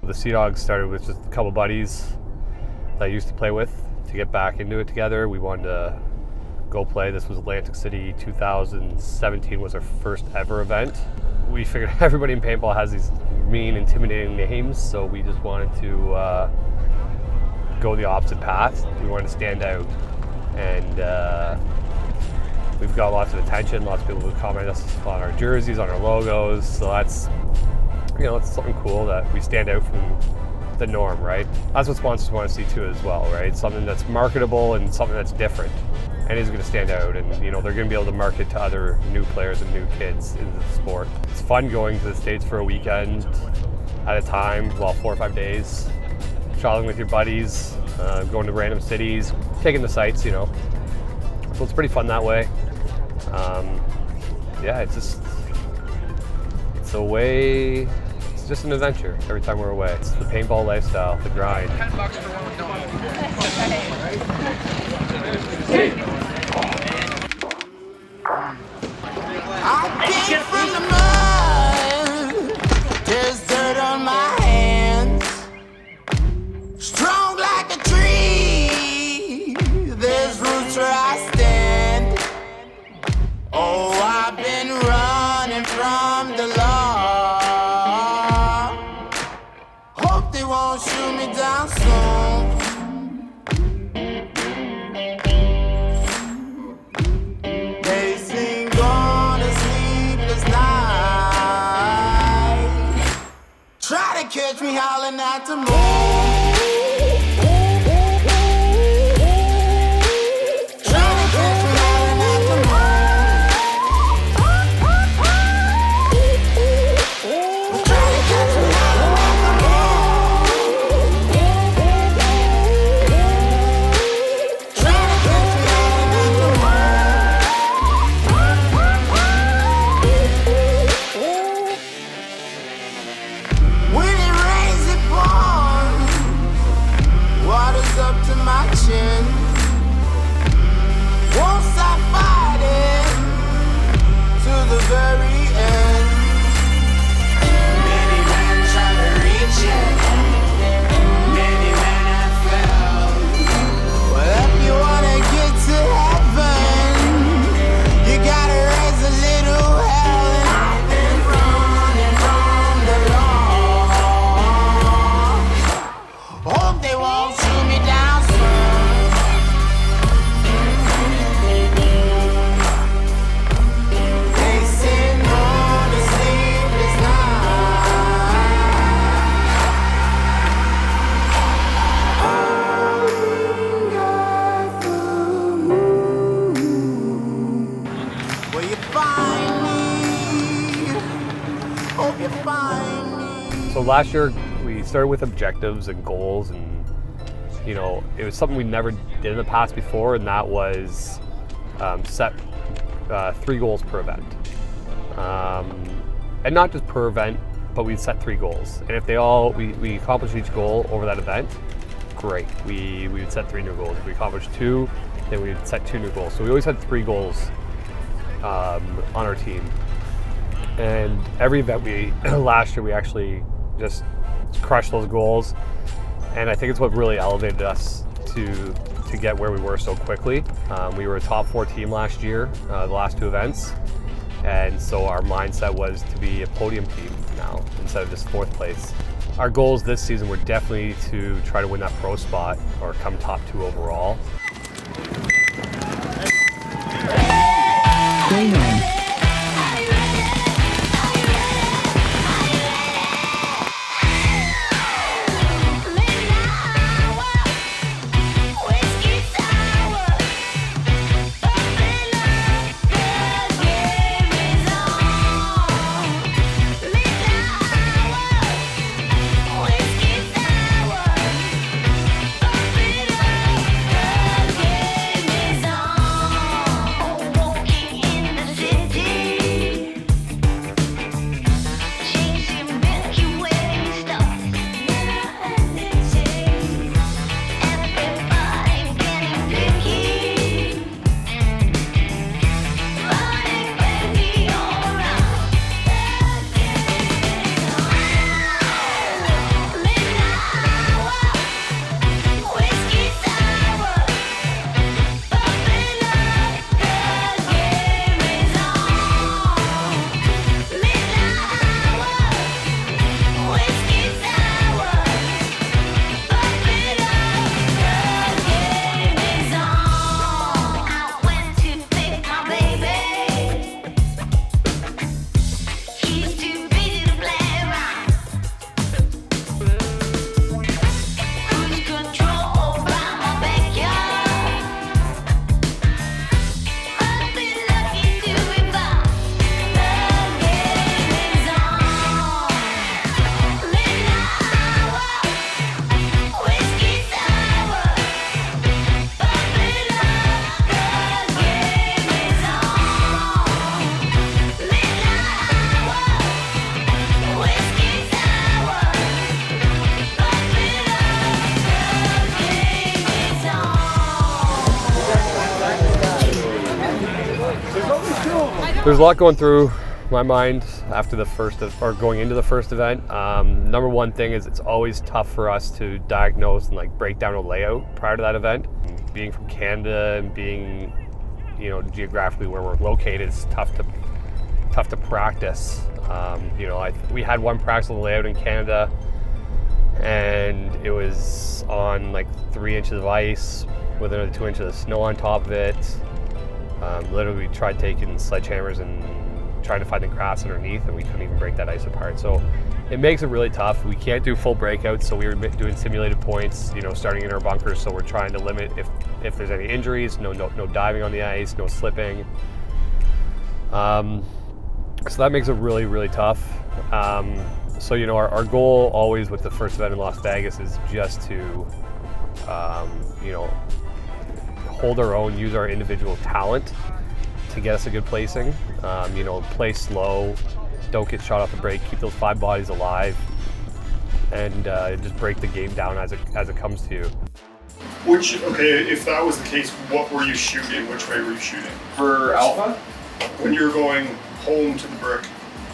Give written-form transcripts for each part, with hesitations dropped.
The Seadogs started with just a couple buddies that I used to play with to get back into it together. We wanted to go play. This was Atlantic City 2017 was our first ever event. We figured everybody in paintball has these mean, intimidating names, so we just wanted to go the opposite path. We wanted to stand out, and we've got lots of attention. Lots of people who comment us on our jerseys, on our logos, so that's, you know, it's something cool that we stand out from the norm, right? That's what sponsors want to see too as well, right? Something that's marketable and something that's different and is going to stand out, and you know, they're going to be able to market to other new players and new kids into the sport. It's fun going to the States for a weekend at a time, well, 4 or 5 days, traveling with your buddies, going to random cities, taking the sights, you know. So it's pretty fun that way. Yeah, it's a way. It's just an adventure every time we're away. It's the paintball lifestyle, the grind. $10 for one donut. I came from the mud, there's dirt on my hands. Strong like a tree, there's roots where I stand. Oh, I've been running from the law. Hope they won't shoot me down soon. They sing on a sleepless night. Try to catch me howling at the moon. Won't stop fighting to the very end. Many men try to reach it, many men have failed. Well, if you wanna get to heaven, you gotta raise a little hell. And I've been running from the law. Hope they won't shoot me down soon. So last year we started with objectives and goals, and you know, it was something we never did in the past before, and that was set 3 goals per event, and not just per event, but we'd set 3 goals, and if we accomplished each goal over that event, great. We would set 3 new goals. If we accomplished 2, then we'd set 2 new goals. So we always had 3 goals on our team. And every event last year we actually just crushed those goals, and I think it's what really elevated us to get where we were so quickly. We were a top 4 team last year, the last 2 events, and so our mindset was to be a podium team now instead of just 4th place. Our goals this season were definitely to try to win that pro spot or come top 2 overall. There's a lot going through my mind after the first or going into the first event. Number one thing is it's always tough for us to diagnose and like break down a layout prior to that event. Being from Canada and being, you know, geographically where we're located, it's tough to practice. You know, we had one practice on the layout in Canada, and it was on like 3 inches of ice with another 2 inches of snow on top of it. Literally, we tried taking sledgehammers and trying to find the cracks underneath, and we couldn't even break that ice apart. So it makes it really tough. We can't do full breakouts, so we were doing simulated points, you know, starting in our bunkers. So we're trying to limit if there's any injuries, no diving on the ice, no slipping. So that makes it really, really tough. So, you know, our goal always with the first event in Las Vegas is just to, you know, hold our own, use our individual talent to get us a good placing. You know, play slow, don't get shot off the break, keep those 5 bodies alive, and just break the game down as it comes to you. If that was the case, what were you shooting? Which way were you shooting? For Alpha? When you were going home to the brick.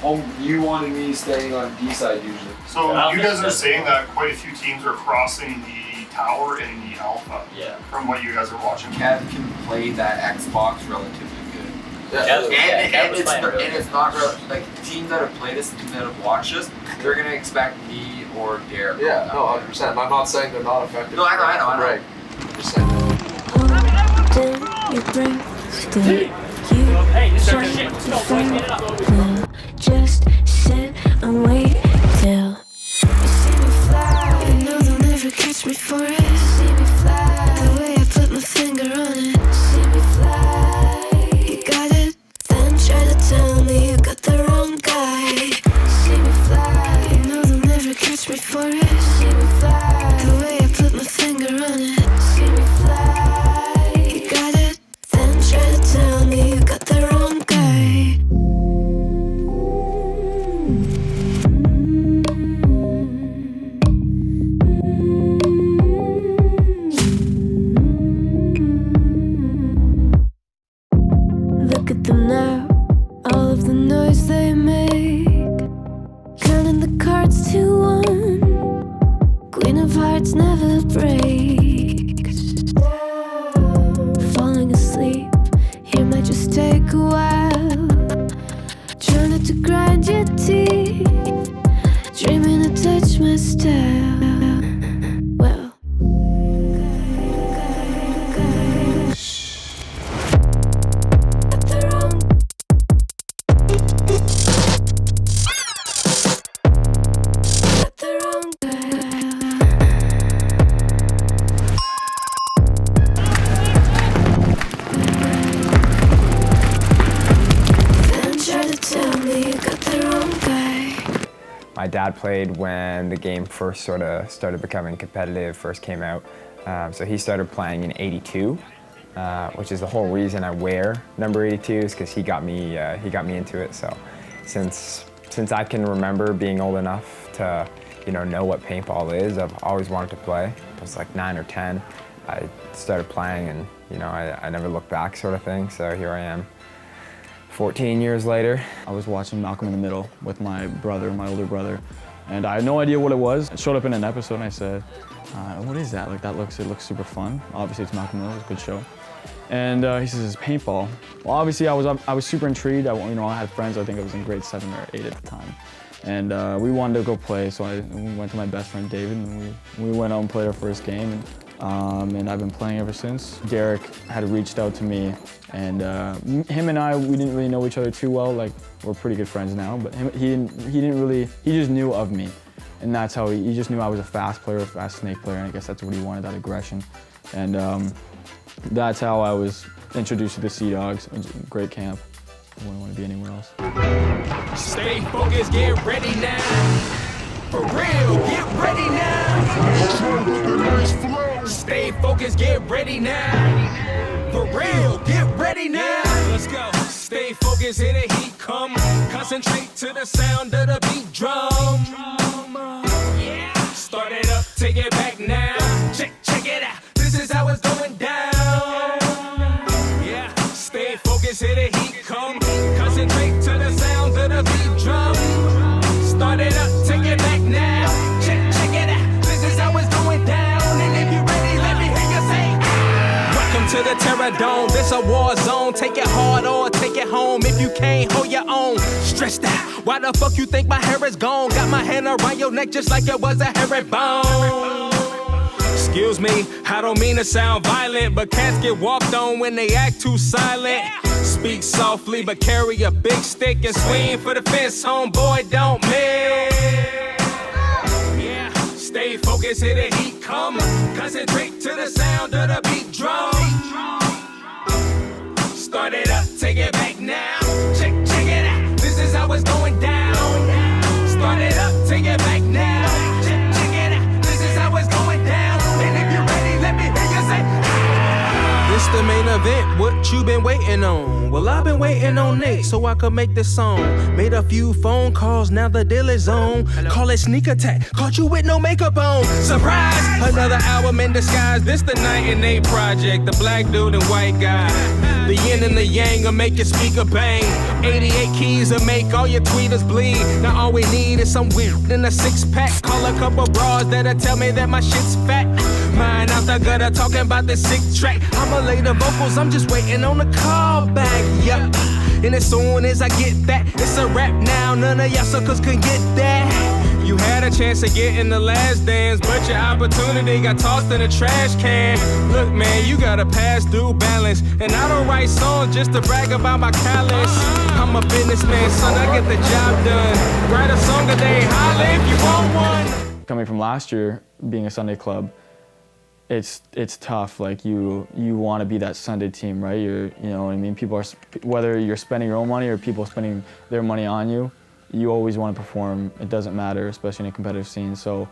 Home, you wanted me staying on D side usually. So you guys are saying that quite a few teams are crossing the tower in the Alpha. Yeah. From what you guys are watching. Kev can play that Xbox relatively good. Kev was And it's not real, like teams that have played us and teams that have watched us, they're gonna expect me or Derek. Yeah, no, 100%. I'm not saying they're not effective. No, I know. Right. I'm just saying. Your brain still you just sit and wait till you see me fly. You know they'll never catch me for it. See me fly the way I put my finger on it. See me fly. You got it, then try to tell me you got the wrong guy. See me fly. You know they'll never catch me for it. See me fly the way I put my finger on it. See me fly. You got it, then try to tell me you got the wrong guy. Look at them now, all of the noise they make, counting the cards to 1. Queen of hearts never breaks. Falling asleep here might just take a while. Try not to grind your teeth, dreaming to touch my style. Well, got the wrong. Got the wrong guy. Then try to tell me you got the wrong guy. My dad played when the game first sort of started becoming competitive, first came out. So he started playing in '82, which is the whole reason I wear number 82 is because he got me into it. So since I can remember being old enough to know what paintball is, I've always wanted to play. I was like 9 or 10. I started playing and I never looked back sort of thing. So here I am. 14 years later. I was watching Malcolm in the Middle with my brother, my older brother, and I had no idea what it was. It showed up in an episode and I said, what is that? Like it looks super fun. Obviously it's Malcolm in the Middle, it's a good show. And he says, it's paintball. Well, obviously I was super intrigued. I had friends, I think I was in grade 7 or 8 at the time. And we wanted to go play, so we went to my best friend David and we went out and played our first game. And I've been playing ever since. Derek had reached out to me, and him and I, we didn't really know each other too well. Like, we're pretty good friends now, but he just knew of me. And that's how he just knew I was a fast player, a fast snake player, and I guess that's what he wanted, that aggression. And that's how I was introduced to the Seadogs. It was a great camp. I wouldn't want to be anywhere else. Stay focused, get ready now. For real, get ready now. Stay focused, get ready now. For real, get ready now. Let's go. Stay focused, hear the heat come. Concentrate to the sound of the beat drum. Yeah. Start it up, take it back now. Check it out. This is how it's going down. Yeah. Stay focused, hear the heat come. Concentrate to the sound of the beat drum. Start it up, take it back now. Check it out. This is how it's going down. And if you're ready, let me hear you say, welcome to the Terror Dome. This a war zone. Take it hard or take it home. If you can't hold your own, stressed out. Why the fuck you think my hair is gone? Got my hand around your neck just like it was a herringbone. Excuse me, I don't mean to sound violent, but cats get walked on when they act too silent. Speak softly, but carry a big stick and swing for the fence, homeboy, don't miss. Yeah, stay focused, hear the heat come. Concentrate to the sound of the beat drum. Start it up, take it back now. Check it out, this is how it's going down. Start it up, take it back now. Check it out, this is how it's going down. And if you're ready, let me hear you say, this the main event, what you been waiting on? Well, I've been waiting on Nate so I could make this song. Made a few phone calls, now the deal is on. Call it sneak attack, caught you with no makeup on. Surprise, another album in disguise. This the Night and Day project, the black dude and white guy. The yin and the yang will make your speaker bang. 88 keys will make all your tweeters bleed. Now all we need is some weird in a 6-pack. Call a couple bras that'll tell me that my shit's fat. Mine out the gutter talking about the 6th track. I'ma lay the vocals, I'm just waiting on the call back. Yup. And as soon as I get that, it's a rap now. None of y'all suckers can get that. You had a chance to get in the last dance, but your opportunity got tossed in a trash can. Look, man, you gotta pass through balance. And I don't write songs just to brag about my callous. I'm a businessman, son, I get the job done. Write a song a day, holla if you want one. Coming from last year, being a Sunday club, it's tough. Like you want to be that Sunday team, right? You know what I mean? People are, whether you're spending your own money or people spending their money on you, you always want to perform. It doesn't matter, especially in a competitive scene. So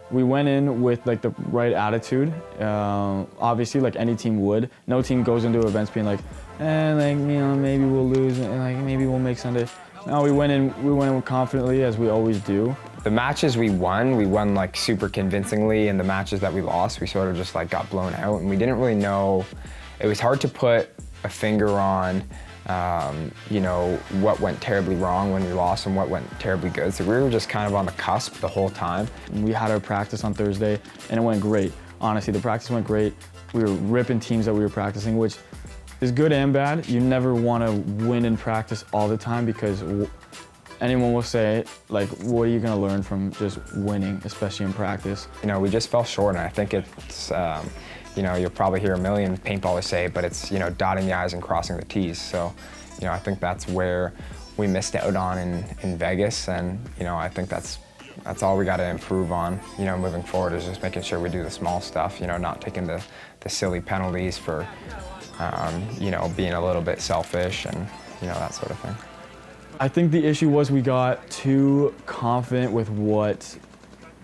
we went in with like the right attitude. Obviously, like any team would. No team goes into events being like, maybe we'll lose and like maybe we'll make Sunday. No, we went in confidently as we always do. The matches we won like super convincingly, and the matches that we lost, we sort of just like got blown out, and we didn't really know. It was hard to put a finger on, what went terribly wrong when we lost and what went terribly good. So we were just kind of on the cusp the whole time. We had our practice on Thursday, and it went great. Honestly, the practice went great. We were ripping teams that we were practicing, which is good and bad. You never want to win in practice all the time because anyone will say, like, what are you gonna learn from just winning, especially in practice? You know, we just fell short, and I think it's, you know, you'll probably hear a million paintballers say it, but it's, you know, dotting the I's and crossing the T's. So, you know, I think that's where we missed out on in Vegas, and, you know, I think that's all we got to improve on, you know, moving forward, is just making sure we do the small stuff, you know, not taking the silly penalties for, you know, being a little bit selfish and, you know, that sort of thing. I think the issue was we got too confident with what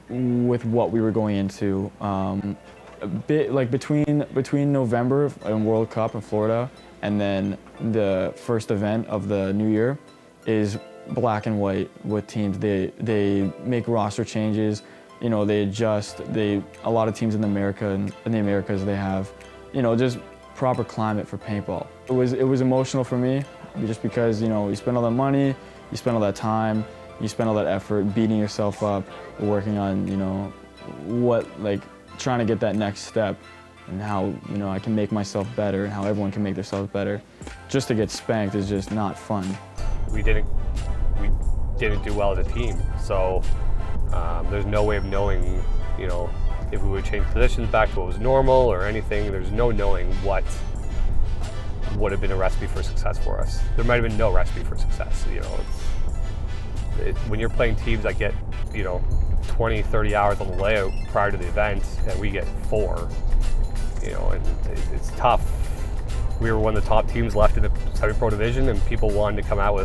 we were going into. A bit like between November and World Cup in Florida and then the first event of the new year is black and white with teams. They make roster changes, you know, they adjust. A lot of teams in the Americas, they have, you know, just proper climate for paintball. It was emotional for me, just because, you know, you spend all that money, you spend all that time, you spend all that effort beating yourself up, working on, you know, trying to get that next step, and how, you know, I can make myself better and how everyone can make themselves better. Just to get spanked is just not fun. We didn't do well as a team, so there's no way of knowing, you know, if we would change positions back to what was normal or anything. There's no knowing what would have been a recipe for success for us. There might have been no recipe for success, you know. When you're playing teams that get, you know, 20, 30 hours on the layout prior to the event, and we get 4, you know, and it's tough. We were one of the top teams left in the semi-pro division, and people wanted to come at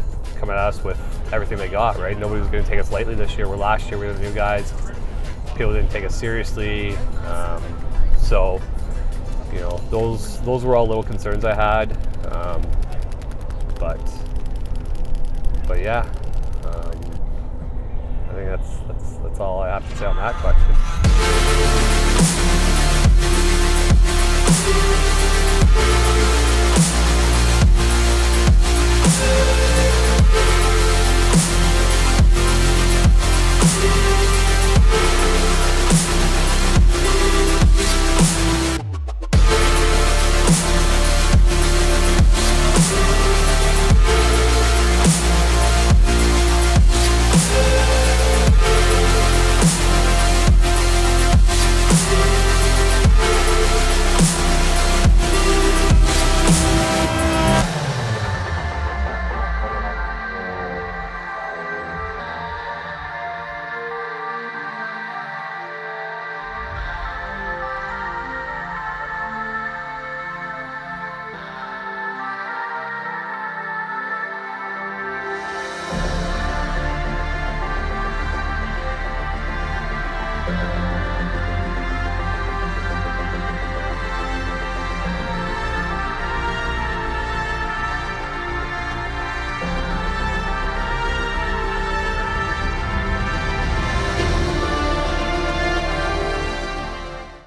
us with everything they got, right? Nobody was going to take us lightly this year. Last year we were the new guys. People didn't take us seriously. So, you know, those were all little concerns I had. But yeah, I think that's all I have to say on that question.